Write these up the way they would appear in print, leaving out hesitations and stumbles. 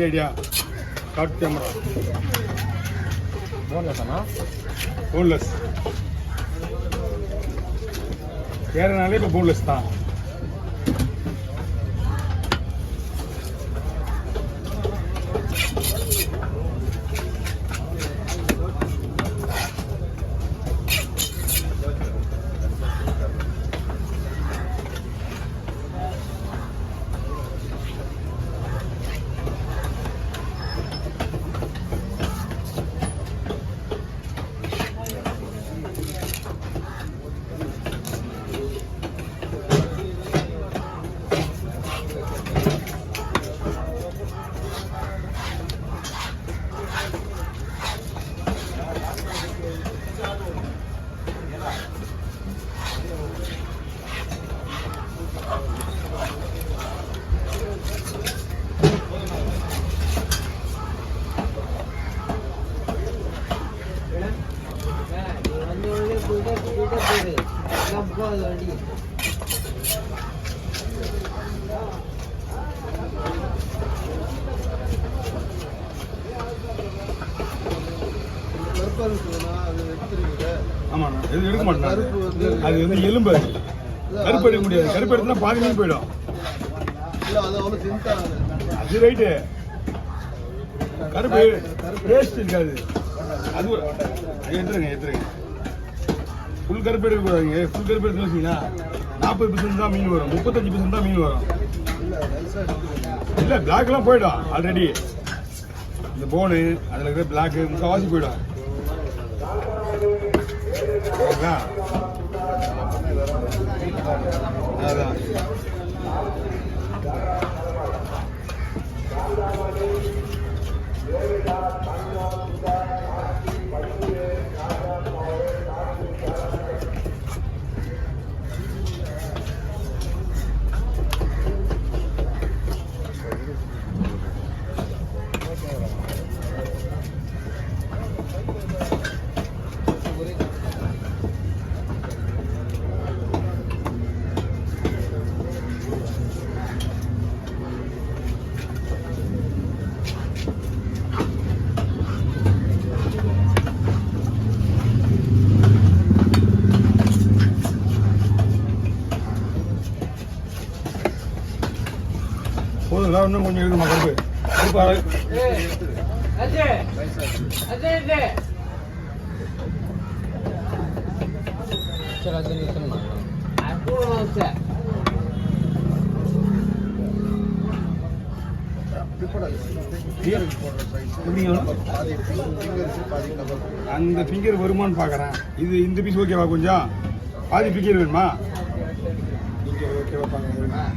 Idea short camera boneless வேறனாலே இப்போ boneless தான். ஆமாண்ணா எது எடுக்க மாட்டேன். அது வந்து எலும்பு கருப்பு எடுக்க முடியாது. கருப்பு எடுத்துனா பாதி மீன் போயிடும். அது ரைட்டு. கருப்பு டேஸ்ட் இருக்காது. அது எடுத்துருங்க. ஃபுல் கருப்பு எடுக்க போறாங்க. ஃபுல் கருப்பு எடுத்து வச்சிங்கன்னா 40% தான் மீன் வரும், 35% தான் மீன் வரும். இல்லை பிளாக்லாம் போயிடும் ஆல்ரெடி. இந்த போனு அதில் இருக்கிற பிளாக்கு முக்கால்வாசி போயிடும். அதான் போதும். இன்னும் கொஞ்சம் இருக்குமா கருப்பு அந்த ஃபிங்கர் வருமானு பார்க்குறேன். இது இந்த பீஸ் ஓகேவா? கொஞ்சம் பாதி ஃபிங்கர் வேணுமா? ஃபிங்கர் ஓகேவா பார்க்குறேன்.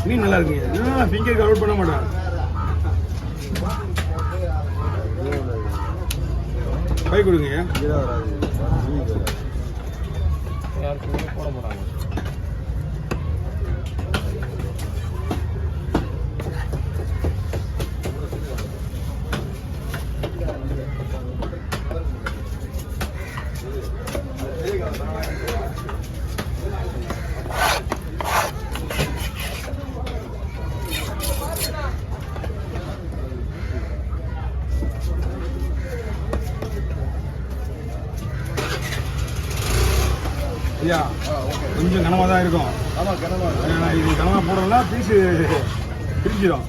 மீன் நல்லா இருக்குங்க. என்ன ஃபிங்கர் கவர் பண்ண மாட்டேன். கை கொடுங்க. போட போறாங்க. ஐயா கொஞ்சம் கனமாக தான் இருக்கும். ஆமாம் கனமாக. இது கனமாக போடலாம் பீஸு பிரிஞ்சிடும்.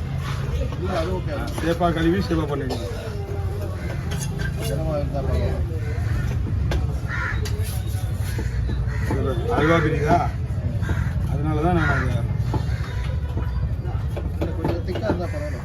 சேஃபாக கழுவி சேஃபாக பண்ணிடுங்க. கனமாக இருந்தால் வலுவா தெரியுதா? அதனால தான் நான் அதை கொஞ்சம் திக்காக இருந்தால் பரவாயில்ல.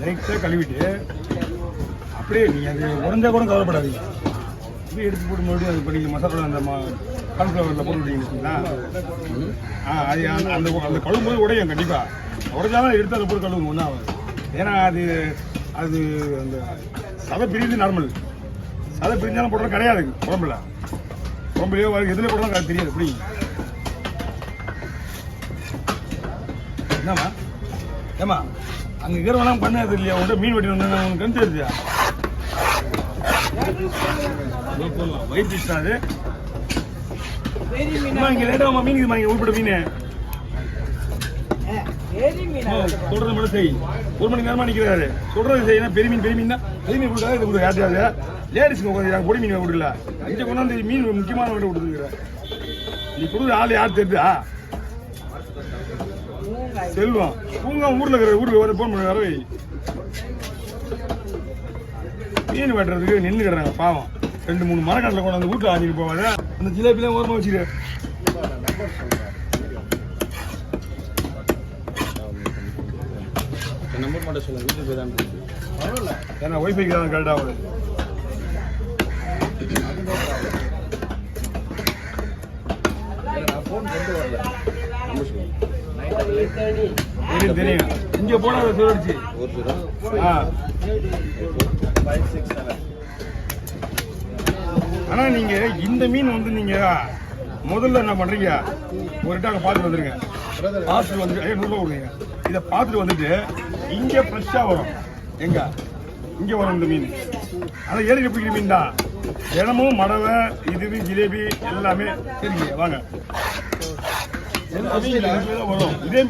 லைட்டாக கழுவிட்டு அப்படியே நீங்கள் அது உடஞ்சா கூட கவலைப்படாதீங்க. அப்படியே எடுத்து போட்டு மறுபடியும் அது பண்ணி மசாலா அந்த கான்ஃப்ளவரில் போட்டு விட்டீங்கன்னா அது அந்த அந்த கழுவும்போது உடையும் கண்டிப்பாக. உடஞ்சாலும் எடுத்து அதை போட்டு கழுவுங்க ஒன்றும் ஆகும். ஏன்னா அது அது அந்த சதை பிரிஞ்சு நார்மல். சதை பிரிஞ்சாலும் போடுறது கிடையாது குழம்புலையோ எதில் போடலாம் தெரியாது. எப்படி என்னம்மா ஏம்மா அங்கே இருக்கிறவெல்லாம் பண்ணது இல்லையா? உங்கள்கிட்ட மீன் வெட்டி வந்து உனக்கு கண் தெரிஞ்சியா? போடலாம் வயிற்று இஷ்டம் அது. இங்கே லேட்டாக மீன் இதுமா இங்கே உள்பட மீன் சொல்றது மட்டும் செய். 1 மணி நேரமா நிற்கிறாரு சொல்றது செய்யணும். பெரிய மீன் தான் பெரிய மீன் கொடுக்காது. இது கொடுக்க யார்ட்டையாவது லேடிஸுக்கு உட்காந்து பொடி மீன் கொடுக்கல. இங்கே கொண்டாந்து மீன் முக்கியமான விட கொடுத்துருக்குற. நீ கொடுக்குற ஆள் யார் தெரியுதா? செல்வம் பூங்கா ஊர்ல இருக்கிற ஊருக்கு வர போன் பண்ணி வரவை மீன் வெட்டுறதுக்கு நின்றுக்கிறாங்க பாவம். 2-3 மரக்கடலை கொண்டு வந்து வீட்டில் ஆஞ்சிட்டு போவாங்க. அந்த ஜிலேபிலாம் ஓரமாக வச்சுக்க. நம்பர் மட்டும் சொல்லுங்க. வீட்டுக்கு போய் தான் பரவாயில்ல. ஏன்னா ஒய்ஃபைக்கு தான் கரெக்டாக ஆகுது. நான் ஃபோன் கொண்டு வரல. நம்பர் சொல்லுங்க. தெரியும் இங்கே போனால் சொல்லிடுச்சு. ஆனால் நீங்கள் இந்த மீன் வந்து நீங்கள் முதல்ல என்ன பண்ணுறீங்க? ஒரு டாங்க பார்த்துட்டு வந்துடுங்க. பார்த்துட்டு வந்து 100 ரூபா கொடுங்க. இதை பார்த்துட்டு வந்துட்டு இங்கே ஃப்ரெஷ்ஷாக வரும். இங்கே வரும் இந்த மீன். ஆனால் ஏரியில் பிடிக்கிற மீன் தான். தினமும் மடவை இதுவி ஜிலேபி எல்லாமே சரிங்க வாங்க. வரும் இதே